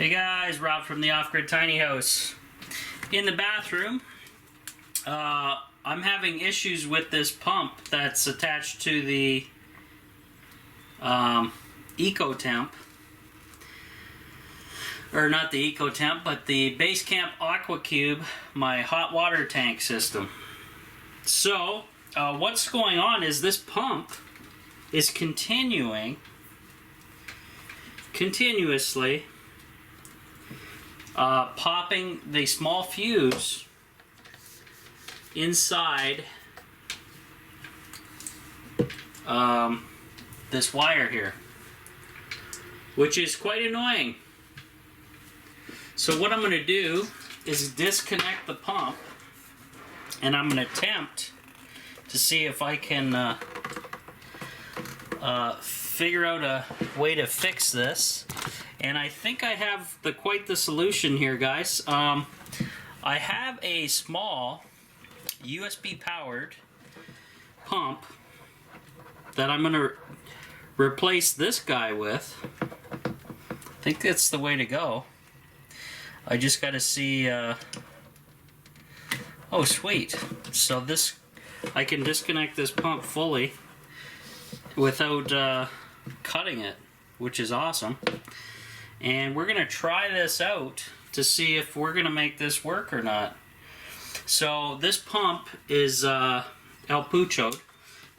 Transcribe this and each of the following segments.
Hey guys, Rob from the Off Grid Tiny House. In the bathroom, I'm having issues with this pump that's attached to the EcoTemp. Or not the EcoTemp, but the Basecamp AquaCube, my hot water tank system. So, what's going on is this pump is continuously popping the small fuse inside this wire here, which is quite annoying. So what I'm going to do is disconnect the pump, and I'm going to attempt to see if I can figure out a way to fix this. And I think I have quite the solution here, guys. I have a small USB powered pump that I'm going to replace this guy with. I think that's the way to go. I just got to see. Oh, sweet. So this, I can disconnect this pump fully without cutting it, which is awesome. And we're going to try this out to see if we're going to make this work or not. So this pump is El Pucho'd.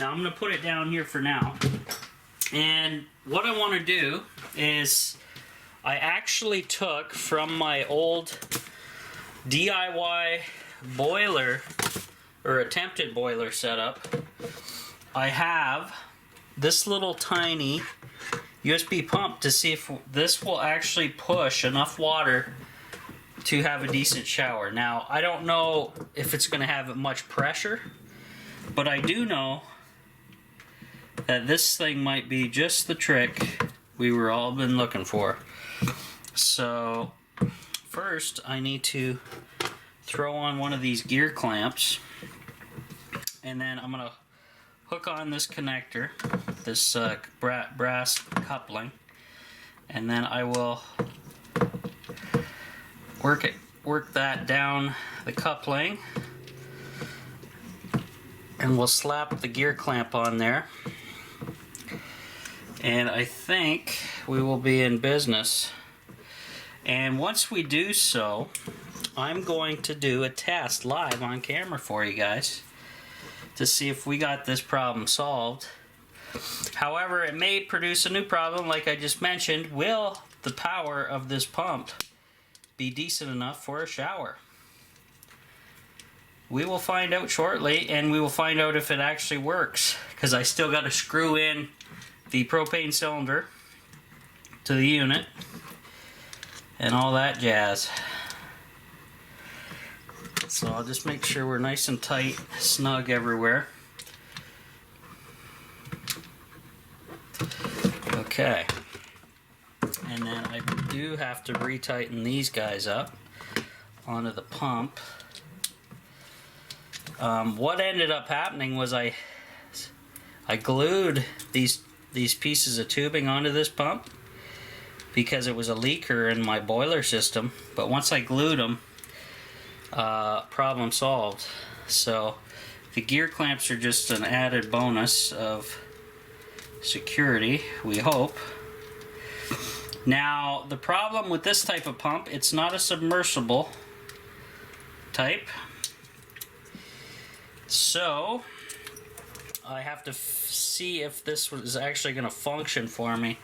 Now I'm going to put it down here for now. And what I want to do is I actually took from my old DIY boiler, or attempted boiler setup, I have this little tiny USB pump to see if this will actually push enough water to have a decent shower. Now, I don't know if it's going to have much pressure, but I do know that this thing might be just the trick we were all been looking for. So, first I need to throw on one of these gear clamps, and then I'm going to hook on this connector, this brass coupling, and then I will work that down the coupling, and we'll slap the gear clamp on there, and I think we will be in business. And once we do so, I'm going to do a test live on camera for you guys to see if we got this problem solved. However, it may produce a new problem like I just mentioned. Will the power of this pump be decent enough for a shower? We will find out shortly, and we will find out if it actually works, because I still got to screw in the propane cylinder to the unit and all that jazz. So I'll just make sure we're nice and tight, snug everywhere. Okay. And then I do have to retighten these guys up onto the pump. What ended up happening was I glued these pieces of tubing onto this pump because it was a leaker in my boiler system. But once I glued them, problem solved. So the gear clamps are just an added bonus of security, we hope. Now, the problem with this type of pump, it's not a submersible type. So I have to see if this is actually going to function for me,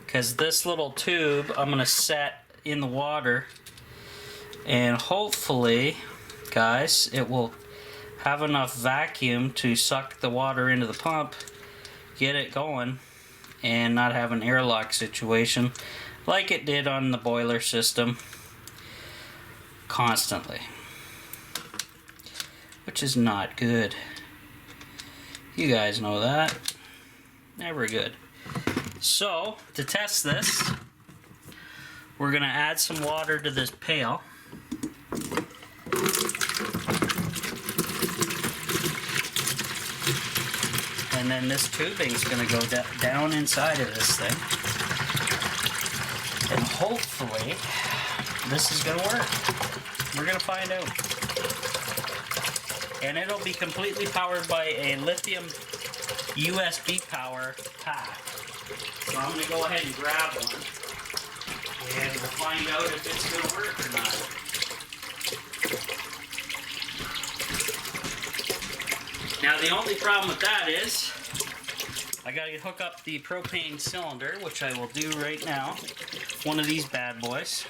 because this little tube I'm going to set in the water, and hopefully, guys, it will have enough vacuum to suck the water into the pump, get it going, and not have an airlock situation like it did on the boiler system constantly, which is not good. You guys know that. Never good. So, to test this, we're going to add some water to this pail. And then this tubing is going to go down inside of this thing. And hopefully this is going to work. We're going to find out. And it'll be completely powered by a lithium USB power pack. So I'm going to go ahead and grab one. And we'll find out if it's going to work or not. Now the only problem with that is I got to hook up the propane cylinder, which I will do right now. One of these bad boys.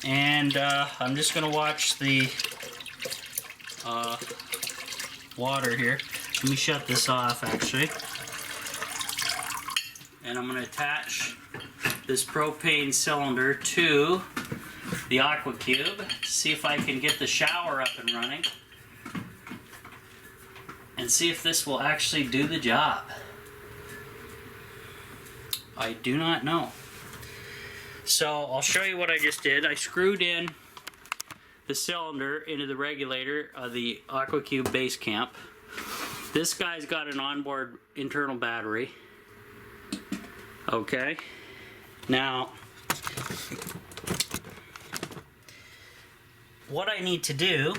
And I'm just going to watch the water here. Let me shut this off actually. And I'm going to attach this propane cylinder to the AquaCube to see if I can get the shower up and running. And see if this will actually do the job. I do not know. So I'll show you what I just did. I screwed in the cylinder into the regulator of the AquaCube base camp. This guy's got an onboard internal battery. Okay. Now, what I need to do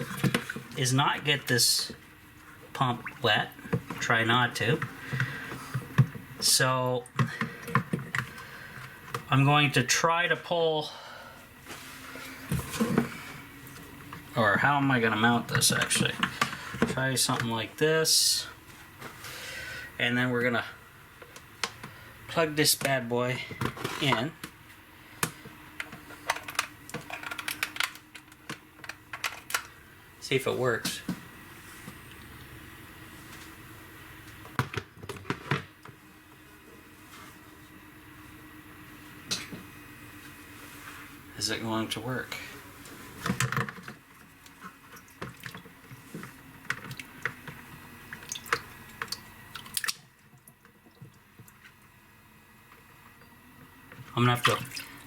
is not get this pump wet. Try not to. So I'm going to try to pull, or how am I going to mount this actually? Try something like this, and then we're going to plug this bad boy in. See if it works. Is it going to work? I'm gonna have to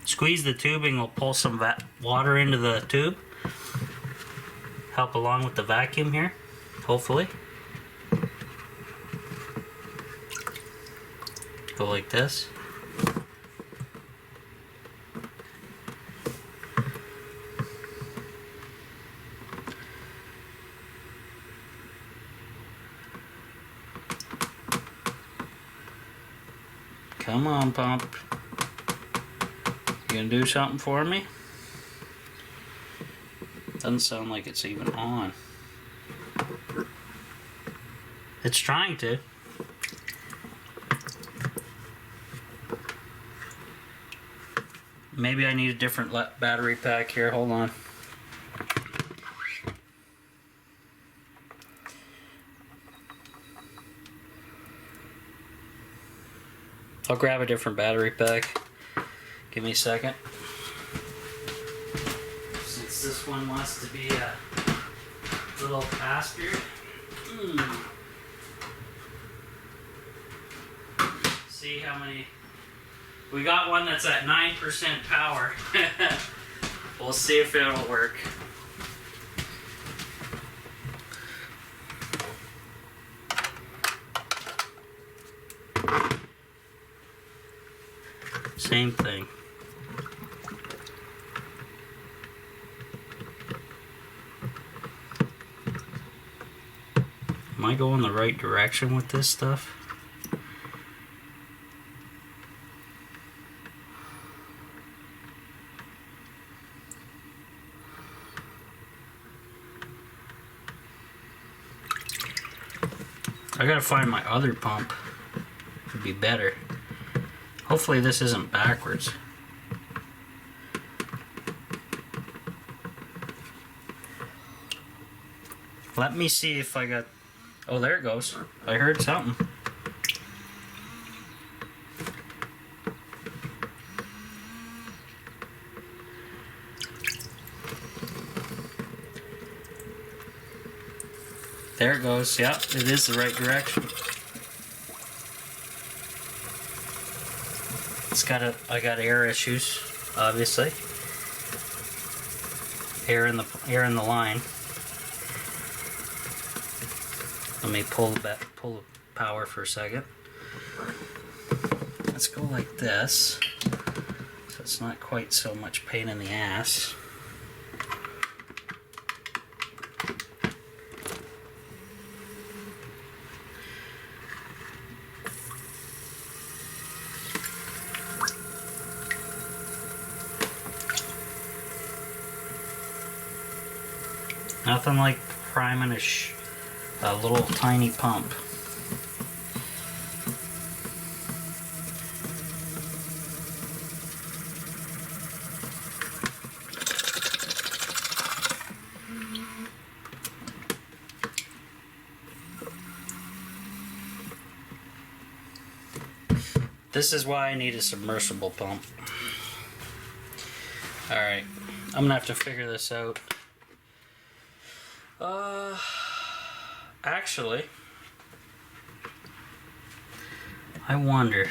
squeeze the tubing. We'll pull some water into the tube. Help along with the vacuum here, hopefully. Go like this. Come on, pump. You gonna do something for me? Doesn't sound like it's even on. It's trying to. Maybe I need a different battery pack here. Hold on. I'll grab a different battery pack. Give me a second. Since this one wants to be a little faster. See how many... We got one that's at 9% power. We'll see if it'll work. Same thing. Am I going the right direction with this stuff? I gotta find my other pump. It'd be better. Hopefully this isn't backwards. Let me see if I got... Oh, there it goes. I heard something. There it goes. Yep, it is the right direction. It's got I got air issues, obviously. Air in the line. Let me pull the power for a second. Let's go like this. So it's not quite so much pain in the ass. Nothing like priming a little tiny pump. This is why I need a submersible pump. Alright, I'm gonna have to figure this out. Actually, I wonder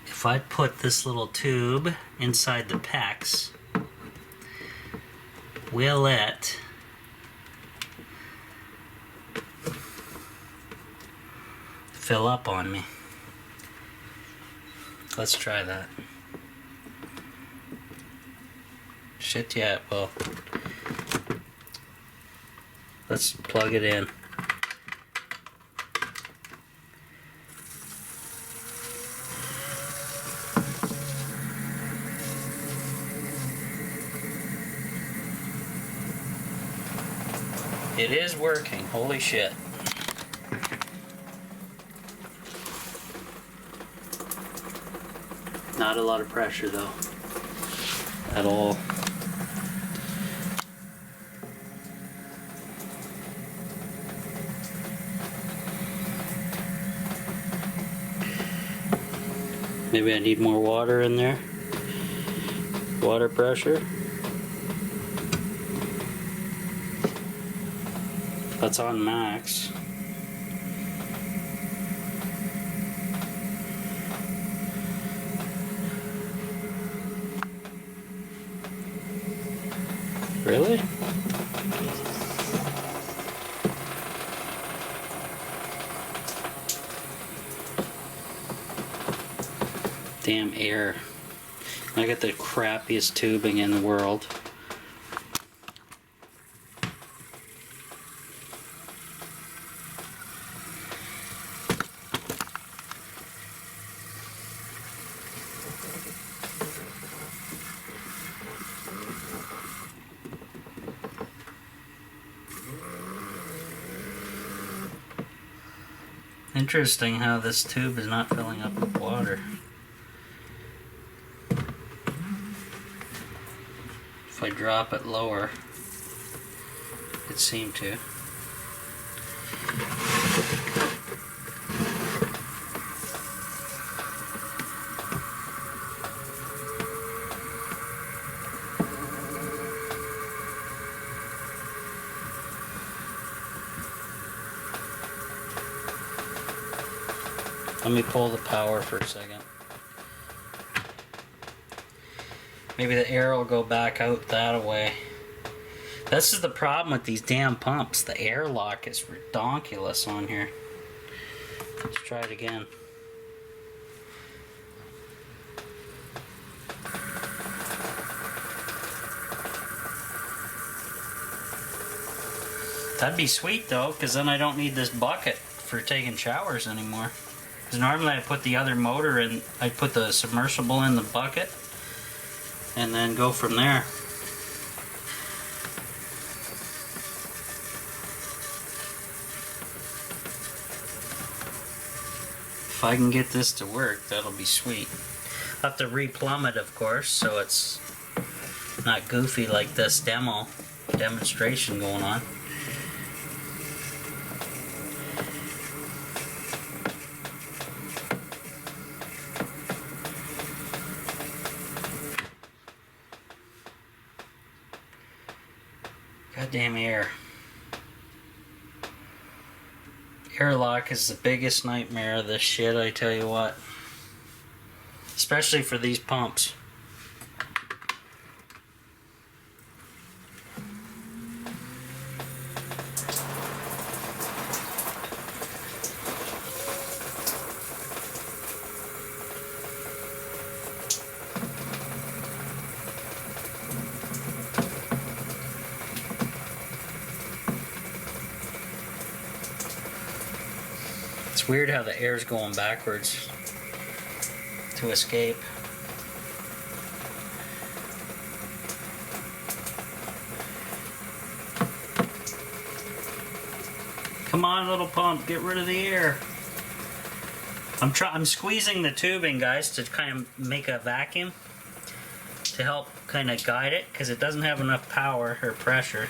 if I put this little tube inside the PEX, will it fill up on me? Let's try that. Shit, yeah, well, let's plug it in. It is working, holy shit. Not a lot of pressure though, at all. Maybe I need more water in there. Water pressure. That's on max. Really? Damn air. I got the crappiest tubing in the world. Interesting how this tube is not filling up with water. If I drop it lower, it seemed to. Let me pull the power for a second. Maybe the air will go back out that way. This is the problem with these damn pumps. The airlock is redonkulous on here. Let's try it again. That'd be sweet though, because then I don't need this bucket for taking showers anymore. Because normally I put the other motor in, I put the submersible in the bucket and then go from there. If I can get this to work, that'll be sweet. I'll have to replumb it, of course, so it's not goofy like this demonstration going on. Goddamn air. Airlock is the biggest nightmare of this shit, I tell you what. Especially for these pumps. It's weird how the air's going backwards to escape. Come on, little pump, get rid of the air. I'm squeezing the tubing, guys, to kind of make a vacuum to help kind of guide it, because it doesn't have enough power or pressure,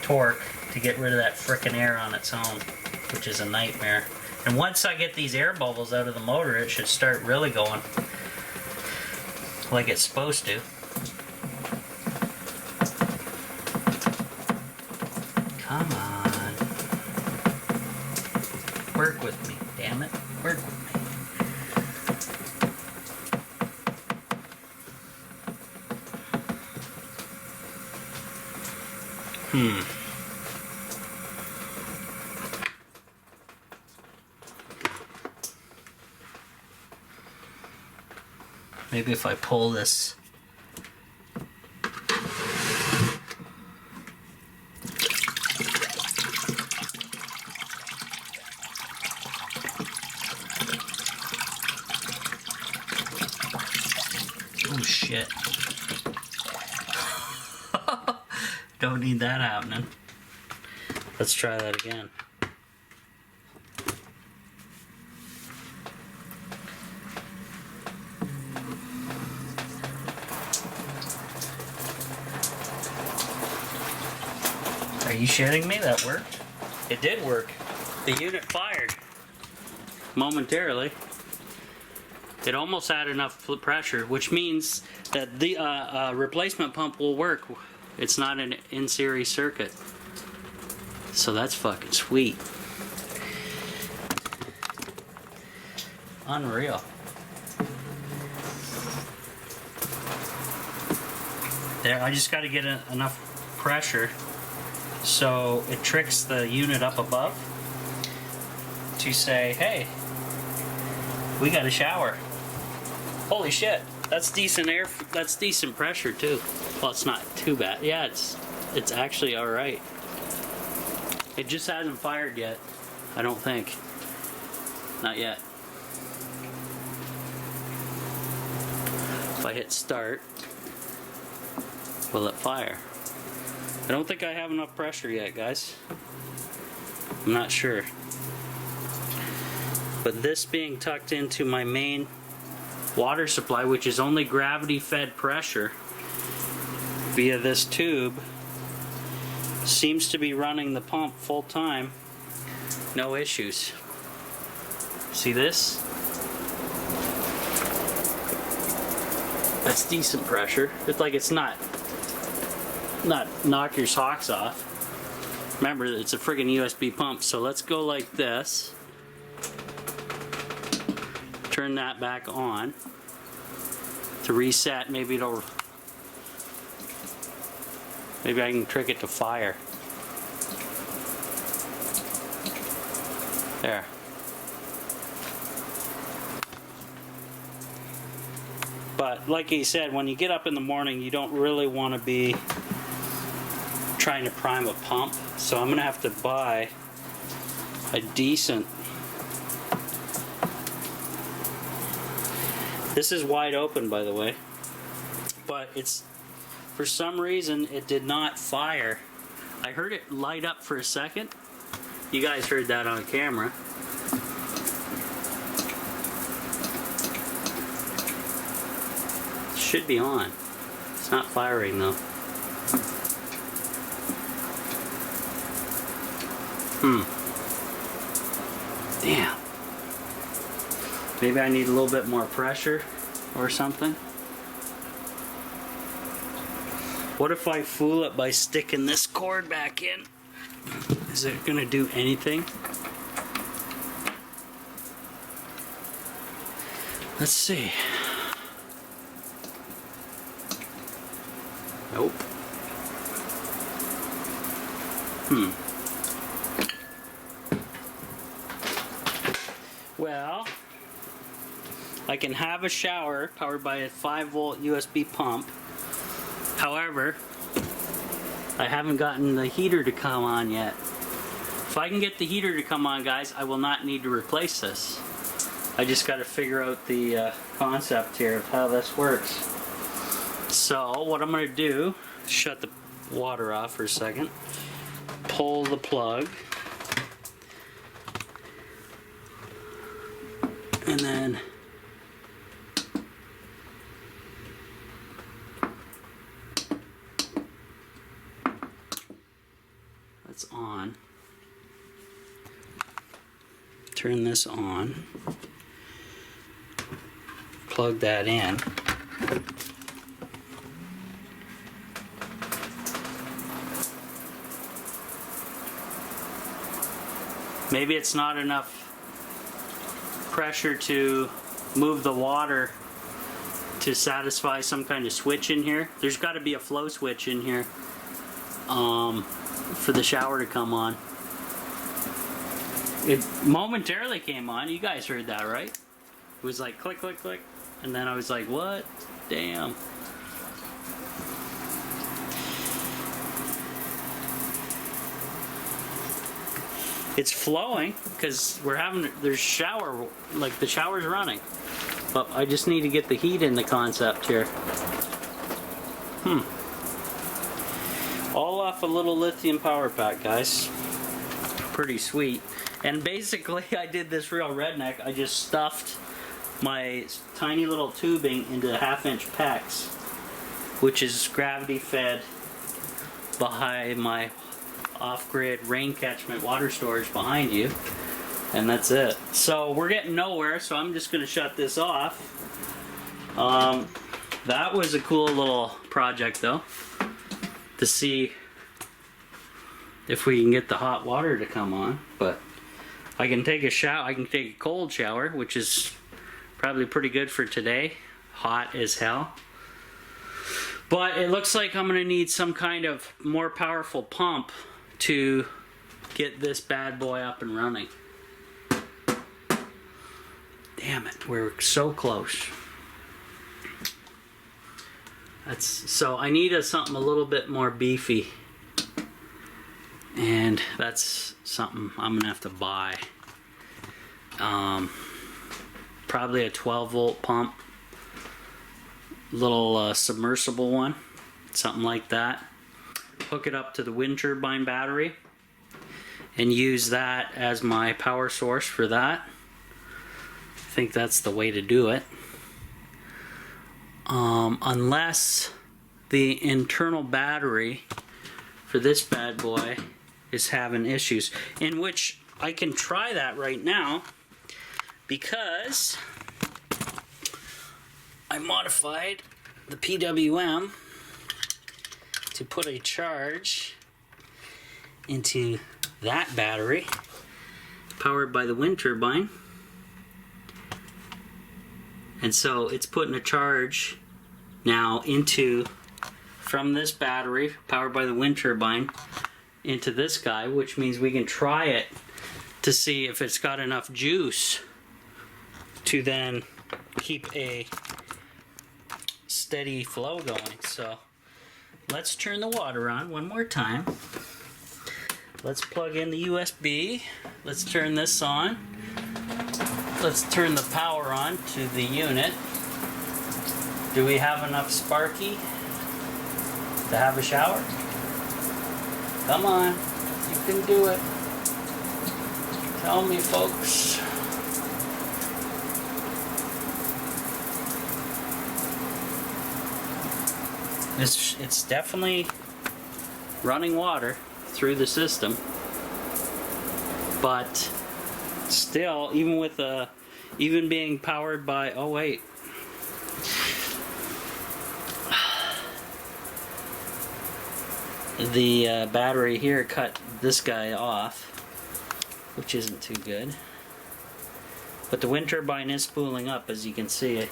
torque, to get rid of that frickin' air on its own, which is a nightmare. And once I get these air bubbles out of the motor, it should start really going like it's supposed to. Come on. Work with me, damn it. Work with me. Maybe if I pull this. Oh shit. Don't need that happening. Let's try that again. Are you shitting me? That worked? It did work. The unit fired momentarily. It almost had enough pressure, which means that the replacement pump will work. It's not an in-series circuit. So that's fucking sweet. Unreal. There, I just got to get enough pressure so it tricks the unit up above to say, hey, we got a shower. Holy shit, that's decent air, that's decent pressure too. Well, it's not too bad. Yeah, it's actually all right. It just hasn't fired yet, I don't think. Not yet. If I hit start, will it fire? I don't think I have enough pressure yet, guys. I'm not sure. But this being tucked into my main water supply, which is only gravity fed pressure via this tube, seems to be running the pump full time. No issues. See this? That's decent pressure. It's like it's not knock your socks off. Remember, it's a friggin' USB pump, so let's go like this. Turn that back on to reset. Maybe I can trick it to fire. There. But like he said, when you get up in the morning, you don't really want to be trying to prime a pump. So I'm gonna have to buy a decent. This is wide open, by the way, but it's, for some reason, it did not fire. I heard it light up for a second. You guys heard that on camera. It should be on. It's not firing though. Damn. Maybe I need a little bit more pressure or something. What if I fool it by sticking this cord back in? Is it gonna do anything? Let's see. Nope. Well, I can have a shower powered by a 5-volt USB pump. However, I haven't gotten the heater to come on yet. If I can get the heater to come on, guys, I will not need to replace this. I just got to figure out the concept here of how this works. So what I'm going to do, shut the water off for a second, pull the plug, and then that's on. Turn this on. Plug that in. Maybe it's not enough pressure to move the water to satisfy some kind of switch in here. There's got to be a flow switch in here for the shower to come on. It momentarily came on. You guys heard that, right? It was like click, click, click. And then I was like, what? Damn. It's flowing because there's shower, like the shower's running. But I just need to get the heat in the concept here. All off a little lithium power pack, guys. Pretty sweet. And basically I did this real redneck. I just stuffed my tiny little tubing into 1/2-inch packs, which is gravity fed behind my off-grid rain catchment water storage behind you, and that's it. So we're getting nowhere, so I'm just going to shut this off. That was a cool little project though, to see if we can get the hot water to come on. But I can take a shower, I can take a cold shower, which is probably pretty good for today. Hot as hell. But it looks like I'm going to need some kind of more powerful pump to get this bad boy up and running. Damn it, we're so close. So I need something a little bit more beefy. And that's something I'm going to have to buy. Probably a 12-volt pump. Little submersible one. Something like that. Hook it up to the wind turbine battery and use that as my power source for that. I think that's the way to do it. Unless the internal battery for this bad boy is having issues, in which I can try that right now because I modified the PWM to put a charge into that battery powered by the wind turbine, and so it's putting a charge now from this battery powered by the wind turbine into this guy, which means we can try it to see if it's got enough juice to then keep a steady flow going. So let's turn the water on one more time. Let's plug in the USB. Let's turn this on. Let's turn the power on to the unit. Do we have enough Sparky to have a shower? Come on, you can do it. Tell me, folks. It's definitely running water through the system, but still, even being powered by, oh wait, the battery here cut this guy off, which isn't too good. But the wind turbine is spooling up, as you can see. I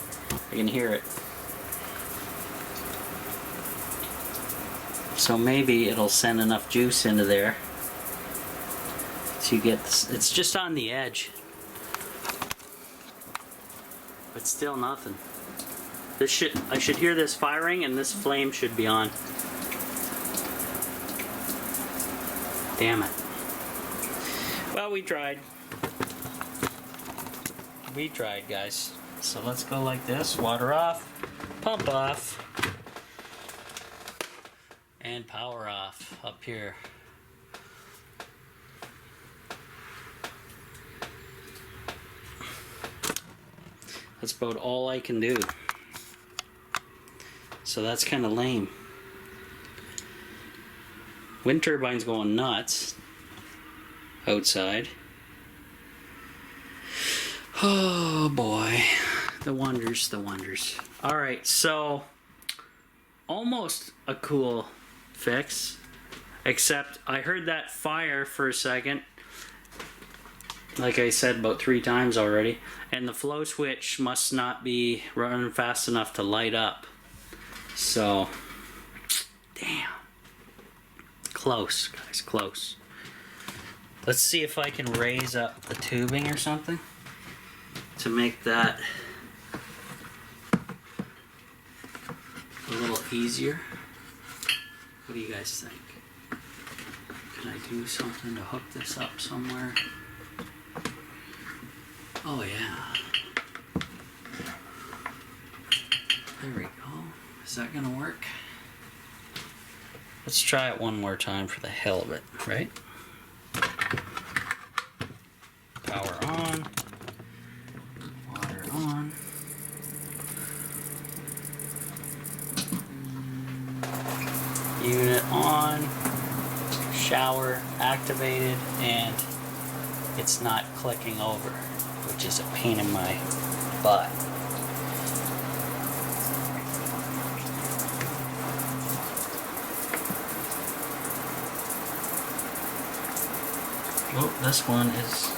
can hear it. So maybe it'll send enough juice into there to get this. It's just on the edge, but still nothing. I should hear this firing, and this flame should be on. Damn it. Well, we tried. We tried, guys. So let's go like this. Water off, pump off, and power off up here. That's about all I can do. So that's kind of lame. Wind turbine's going nuts outside. Oh boy, the wonders, the wonders. All right, so almost a cool fix, except I heard that fire for a second, like I said about 3 times already, and the flow switch must not be running fast enough to light up. So, damn. Close, guys, close. Let's see if I can raise up the tubing or something to make that a little easier. What do you guys think? Can I do something to hook this up somewhere? Oh yeah. There we go. Is that gonna work? Let's try it one more time for the hell of it, right? Power on. Water on. Unit on. Shower activated, and it's not clicking over, which is a pain in my butt. Oh, this one is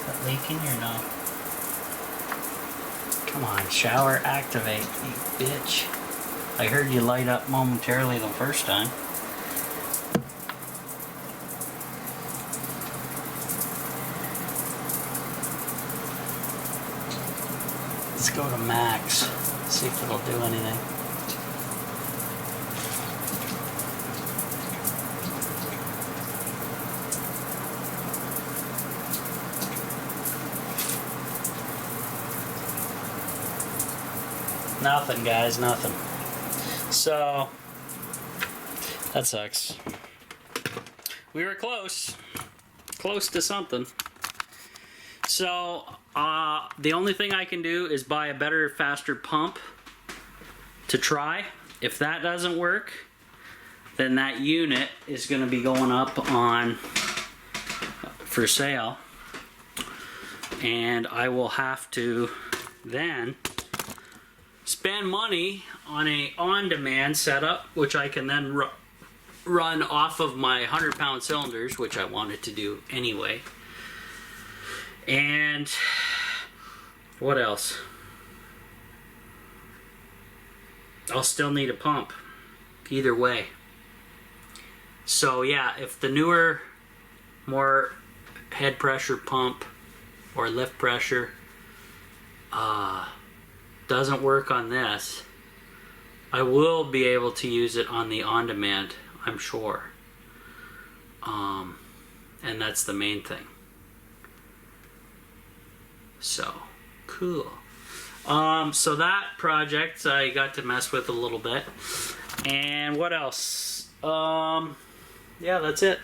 that leaking or no? Come on, shower activate, you bitch. I heard you light up momentarily the first time. Let's go to max, see if it'll do anything. Nothing, guys, nothing. So, that sucks. We were close. Close to something. So, the only thing I can do is buy a better, faster pump to try. If that doesn't work, then that unit is going to be going up on for sale. And I will have to then spend money on a on-demand setup, which I can then run off of my 100-pound cylinders, which I wanted to do anyway. And what else? I'll still need a pump either way. So yeah, if the newer, more head pressure pump or lift pressure doesn't work on this, I will be able to use it on the on-demand, I'm sure. And that's the main thing. So, cool. So that project I got to mess with a little bit. And what else? Yeah, that's it.